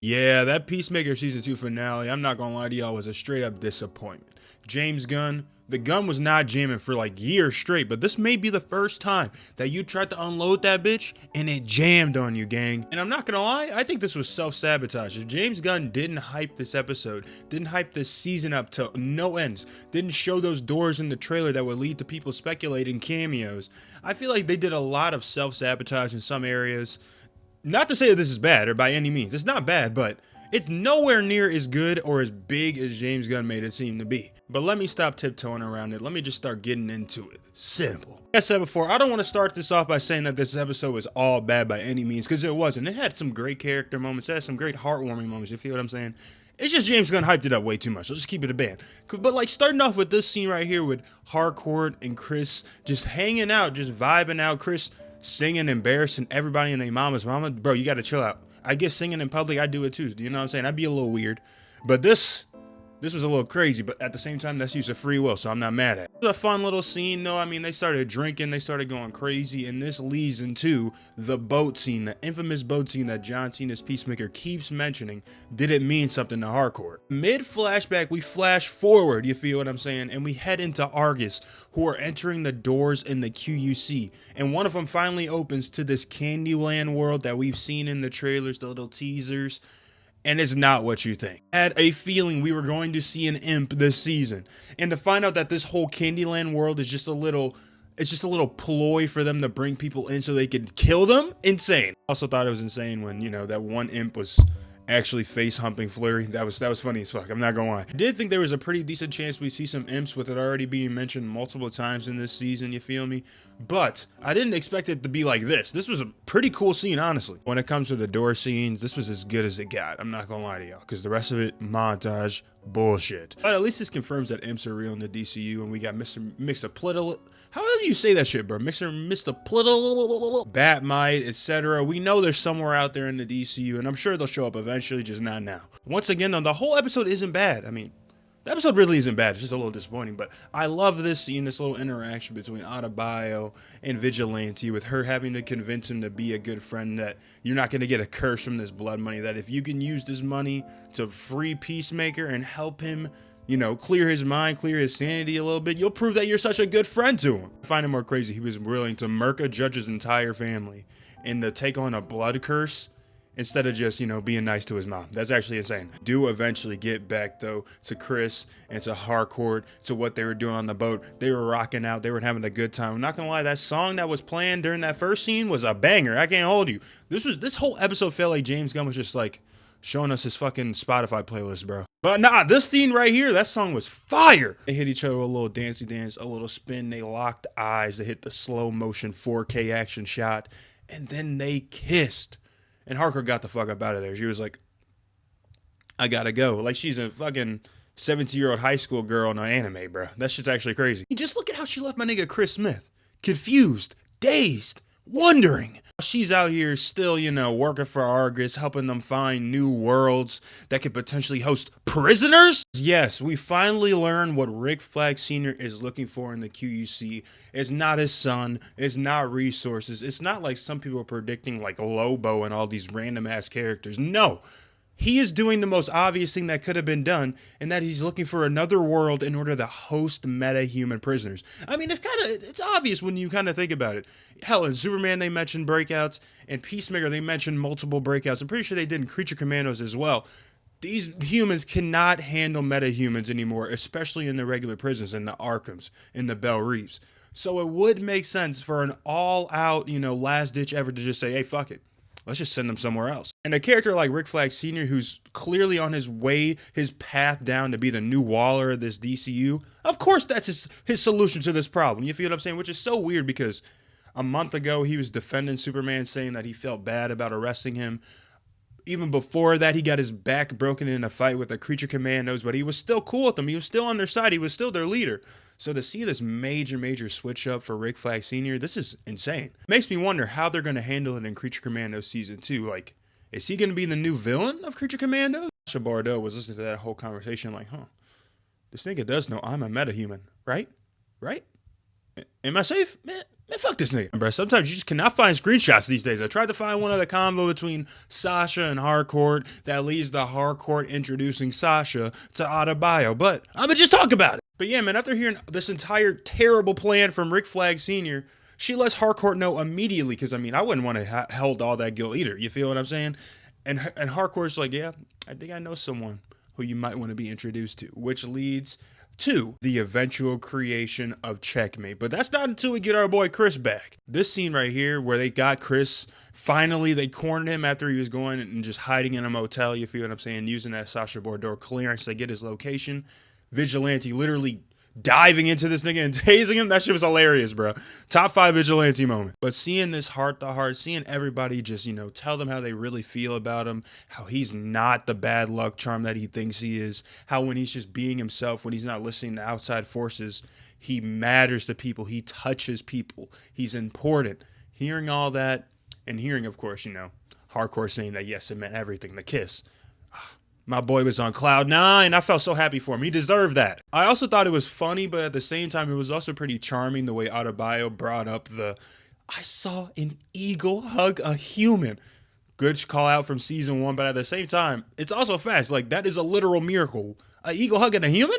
Yeah, that Peacemaker Season 2 finale, I'm not gonna lie to y'all, was a straight up disappointment. James Gunn, the gun was not jamming for like years straight, but this may be the first time that you tried to unload that bitch and it jammed on you, gang. And I'm not gonna lie, I think this was self-sabotage. If James Gunn didn't hype this episode, didn't hype this season up to no ends, didn't show those doors in the trailer that would lead to people speculating cameos, I feel like they did a lot of self-sabotage in some areas. Not to say that this is bad or by any means, it's not bad, but it's nowhere near as good or as big as James Gunn made it seem to be. But let me stop tiptoeing around it. Let me just start getting into it. Simple. Like I said before, I don't want to start this off by saying that this episode was all bad by any means, because it wasn't. It had some great character moments. It had some great heartwarming moments. You feel what I'm saying? It's just James Gunn hyped it up way too much. I'll just keep it a band. But like starting off with this scene right here with Harcourt and Chris just hanging out, just vibing out. Chris singing, embarrassing everybody and their mama's mama. Bro, you gotta chill out. I guess singing in public, I do it too. You know what I'm saying? I'd be a little weird. But this was a little crazy, but at the same time, that's use of free will, so I'm not mad at it. It was a fun little scene, though. I mean, they started drinking, they started going crazy, and this leads into the boat scene, the infamous boat scene that John Cena's Peacemaker keeps mentioning. Did it mean something to Harcourt? Mid-flashback, we flash forward, you feel what I'm saying, and we head into Argus, who are entering the doors in the QUC, and one of them finally opens to this Candyland world that we've seen in the trailers, the little teasers. And it's not what you think. I had a feeling we were going to see an imp this season. And to find out that this whole Candyland world is just a little, it's just a little ploy for them to bring people in so they could kill them. Insane. Also thought it was insane when, you know, that one imp was actually face humping Flurry. That was funny as fuck. I'm not gonna lie. I did think there was a pretty decent chance we see some imps with it already being mentioned multiple times in this season, you feel me? But I didn't expect it to be like this. This was a pretty cool scene, honestly. When it comes to the door scenes, this was as good as it got. I'm not gonna lie to y'all, because the rest of it, montage, bullshit. But at least this confirms that imps are real in the DCU, and we got Mr. Plittle. How do you say that shit, bro? Mr. Plittle, Batmite, etc. We know they're somewhere out there in the DCU, and I'm sure they'll show up eventually, just not now. Once again, though, the whole episode isn't bad. I mean, the episode really isn't bad. It's just a little disappointing, but I love this scene, this little interaction between Adebayo and Vigilante, with her having to convince him to be a good friend, that you're not going to get a curse from this blood money, that if you can use this money to free Peacemaker and help him, you know, clear his mind, clear his sanity a little bit, you'll prove that you're such a good friend to him. I find it more crazy he was willing to murk a judge's entire family and to take on a blood curse instead of just, you know, being nice to his mom. That's actually insane. Do eventually get back, though, to Chris and to Harcourt, to what they were doing on the boat. They were rocking out. They were having a good time. I'm not gonna lie, that song that was playing during that first scene was a banger. I can't hold you. This whole episode felt like James Gunn was just like showing us his fucking Spotify playlist, bro. But nah, this scene right here, that song was fire. They hit each other with a little dancey dance, a little spin. They locked eyes. They hit the slow motion 4K action shot, and then they kissed. And Harker got the fuck up out of there. She was like, I gotta go. Like she's a fucking 17-year-old high school girl in an anime, bro. That shit's actually crazy. Just look at how she left my nigga Chris Smith. Confused, dazed, wondering. She's out here still, you know, working for Argus, helping them find new worlds that could potentially host prisoners. Yes, we finally learn what Rick Flag Sr. is looking for in the QUC. It's not his son. It's not resources. It's not like some people are predicting like Lobo and all these random ass characters. No. He is doing the most obvious thing that could have been done, and that he's looking for another world in order to host meta-human prisoners. I mean, it's obvious when you kind of think about it. Hell, in Superman, they mentioned breakouts. In Peacemaker, they mentioned multiple breakouts. I'm pretty sure they did in Creature Commandos as well. These humans cannot handle meta-humans anymore, especially in the regular prisons, in the Arkhams, in the Bell Reefs. So it would make sense for an all-out, you know, last-ditch effort to just say, hey, fuck it. Let's just send them somewhere else. And a character like Rick Flag Sr., who's clearly on his way, his path down to be the new Waller of this DCU, of course that's his solution to this problem. You feel what I'm saying? Which is so weird because a month ago he was defending Superman, saying that he felt bad about arresting him. Even before that, he got his back broken in a fight with the Creature Commandos, but he was still cool with them. He was still on their side. He was still their leader. So to see this major switch up for Rick Flag Sr., this is insane. Makes me wonder how they're going to handle it in Creature Commandos Season 2. Like, is he going to be the new villain of Creature Commandos? Sasha Bordeaux was listening to that whole conversation like, this nigga does know I'm a metahuman, right? Right? Am I safe? Man, fuck this nigga, bro. Sometimes you just cannot find screenshots these days. I tried to find one of the convo between Sasha and Harcourt that leads to Harcourt introducing Sasha to Adebayo, but I'm gonna just talk about it. But yeah, man, after hearing this entire terrible plan from Rick Flag Sr., she lets Harcourt know immediately, because, I mean, I wouldn't want to held all that guilt either. You feel what I'm saying? And Harcourt's like, yeah, I think I know someone who you might want to be introduced to, which leads to the eventual creation of Checkmate. But that's not until we get our boy Chris back. This scene right here where they got Chris, finally they cornered him after he was going and just hiding in a motel, you feel what I'm saying, using that Sasha Bordeaux clearance to get his location. Vigilante literally diving into this nigga and tasing him. That shit was hilarious, bro. Top 5 Vigilante moment. But seeing this heart to heart, seeing everybody just, tell them how they really feel about him, how he's not the bad luck charm that he thinks he is, how when he's just being himself, when he's not listening to outside forces, he matters to people, he touches people, he's important. Hearing all that, and hearing, of course, Hardcore saying that, yes, it meant everything, the kiss. My boy was on cloud 9. I felt so happy for him. He deserved that. I also thought it was funny, but at the same time, it was also pretty charming the way Adebayo brought up I saw an eagle hug a human. Good call out from season 1, but at the same time, it's also fast. Like, that is a literal miracle. An eagle hugging a human?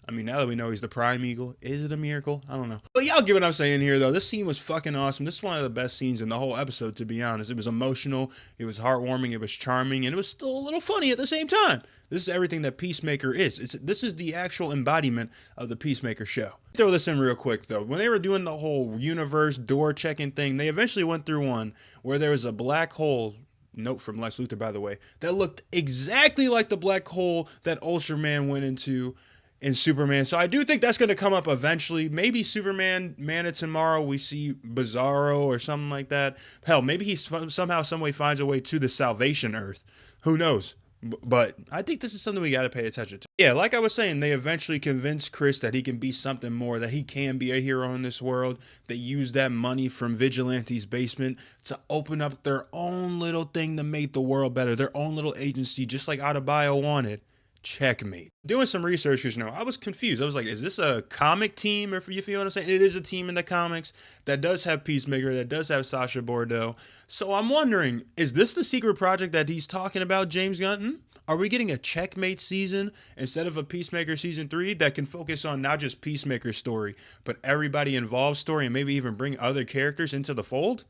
I mean, now that we know he's the prime eagle, is it a miracle? I don't know. But y'all get what I'm saying here, though. This scene was fucking awesome. This is one of the best scenes in the whole episode, to be honest. It was emotional, it was heartwarming, it was charming, and it was still a little funny at the same time. This is everything that Peacemaker is. This is the actual embodiment of the Peacemaker show. Throw this in real quick, though. When they were doing the whole universe door checking thing, they eventually went through one where there was a black hole, note from Lex Luthor, by the way, that looked exactly like the black hole that Ultraman went into in Superman. So I do think that's going to come up eventually. Maybe Superman, Man of Tomorrow, we see Bizarro or something like that. Hell, maybe he somehow, some way finds a way to the Salvation Earth. Who knows? But I think this is something we got to pay attention to. Yeah, like I was saying, they eventually convinced Chris that he can be something more, that he can be a hero in this world. They use that money from Vigilante's basement to open up their own little thing to make the world better, their own little agency, just like Adebayo wanted. Checkmate. Doing some research, I was confused. I was like, is this a comic team? Or you feel what I'm saying? It is a team in the comics that does have Peacemaker, that does have Sasha Bordeaux. So I'm wondering, is this the secret project that he's talking about, James Gunn? Are we getting a Checkmate season instead of a Peacemaker season 3 that can focus on not just Peacemaker's story, but everybody involved story, and maybe even bring other characters into the fold?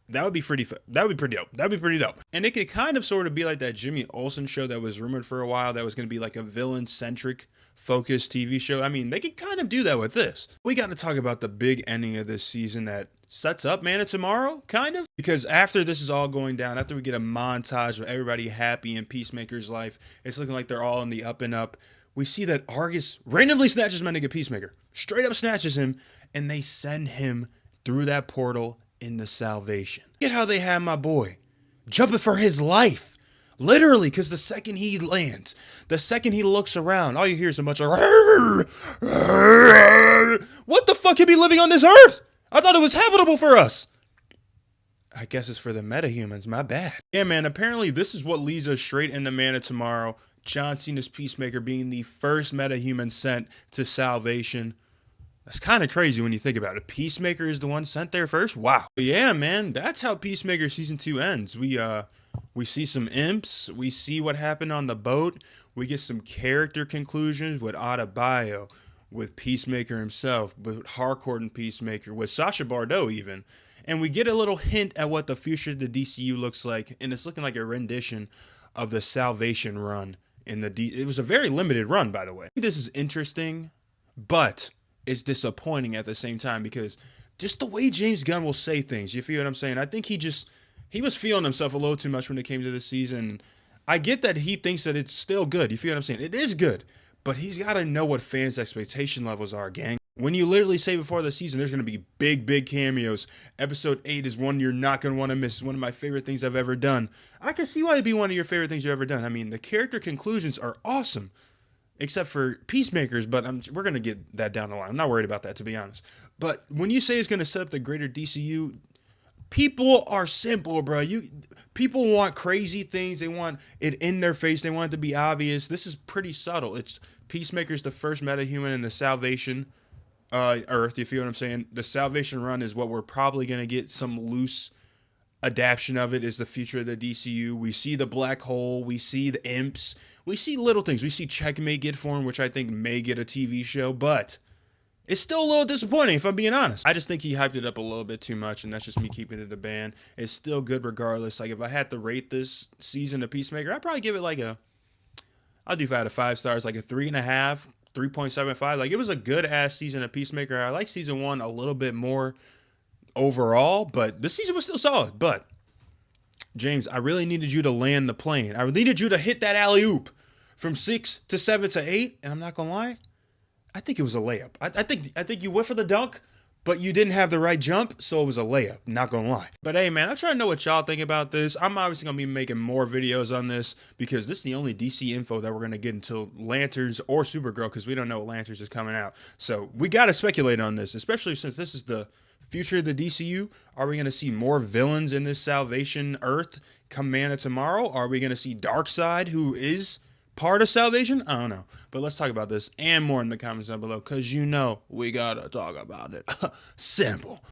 That would be pretty dope. That'd be pretty dope. And it could kind of sort of be like that Jimmy Olsen show that was rumored for a while that was going to be like a villain-centric focused TV show. I mean, they could kind of do that with this. We got to talk about the big ending of this season that sets up Man of Tomorrow, kind of. Because after this is all going down, after we get a montage of everybody happy in Peacemaker's life, it's looking like they're all in the up and up. We see that Argus randomly snatches my nigga Peacemaker. Straight up snatches him, and they send him through that portal in the Salvation. Get how they have my boy jumping for his life. Literally, because the second he lands, the second he looks around, all you hear is a bunch of what the fuck can be living on this earth? I thought it was habitable for us. I guess it's for the metahumans, my bad. Yeah, man, apparently this is what leads us straight into Man of Tomorrow. John Cena's Peacemaker being the first metahuman sent to Salvation. That's kind of crazy when you think about it. Peacemaker is the one sent there first? Wow. But yeah, man, that's how Peacemaker Season 2 ends. We see some imps. We see what happened on the boat. We get some character conclusions with Adebayo, with Peacemaker himself, with Harcourt and Peacemaker, with Sasha Bordeaux even. And we get a little hint at what the future of the DCU looks like. And it's looking like a rendition of the Salvation run. It was a very limited run, by the way. This is interesting, but it's disappointing at the same time because just the way James Gunn will say things, you feel what I'm saying? I think he was feeling himself a little too much when it came to this season. I get that he thinks that it's still good. You feel what I'm saying? It is good, but he's got to know what fans' expectation levels are, gang. When you literally say before the season, there's going to be big cameos. Episode 8 is one you're not going to want to miss. It's one of my favorite things I've ever done. I can see why it'd be one of your favorite things you've ever done. I mean, the character conclusions are awesome. Except for Peacemakers, but we're going to get that down the line. I'm not worried about that, to be honest. But when you say it's going to set up the greater DCU, people are simple, bro. People want crazy things. They want it in their face. They want it to be obvious. This is pretty subtle. It's Peacemaker's the first metahuman in the Salvation Earth. You feel what I'm saying? The Salvation Run is what we're probably gonna get some loose adaptation of. It is the future of the DCU. We see the black hole. We see the imps. We see little things. We see Checkmate get formed, which I think may get a TV show, but it's still a little disappointing if I'm being honest. I just think he hyped it up a little bit too much, and that's just me keeping it a band. It's still good regardless. Like, if I had to rate this season of Peacemaker, I'd probably give it like I'll do 5 out of 5 stars, like a 3.5, 3.75. Like, it was a good ass season of Peacemaker. I like season 1 a little bit more overall, but this season was still solid. But James, I really needed you to land the plane. I needed you to hit that alley-oop from 6 to 7 to 8, and I'm not gonna lie, I think it was a layup. I think you went for the dunk, but you didn't have the right jump, so it was a layup, not gonna lie. But hey man, I'm trying to know what y'all think about this. I'm obviously gonna be making more videos on this because this is the only DC info that we're gonna get until Lanterns or Supergirl, because we don't know what Lanterns is coming out. So we gotta speculate on this, especially since this is the future of the DCU. Are we going to see more villains in this Salvation Earth come Man of Tomorrow? Are we going to see Darkseid, who is part of Salvation? I don't know. But let's talk about this and more in the comments down below, because you know we got to talk about it. Simple.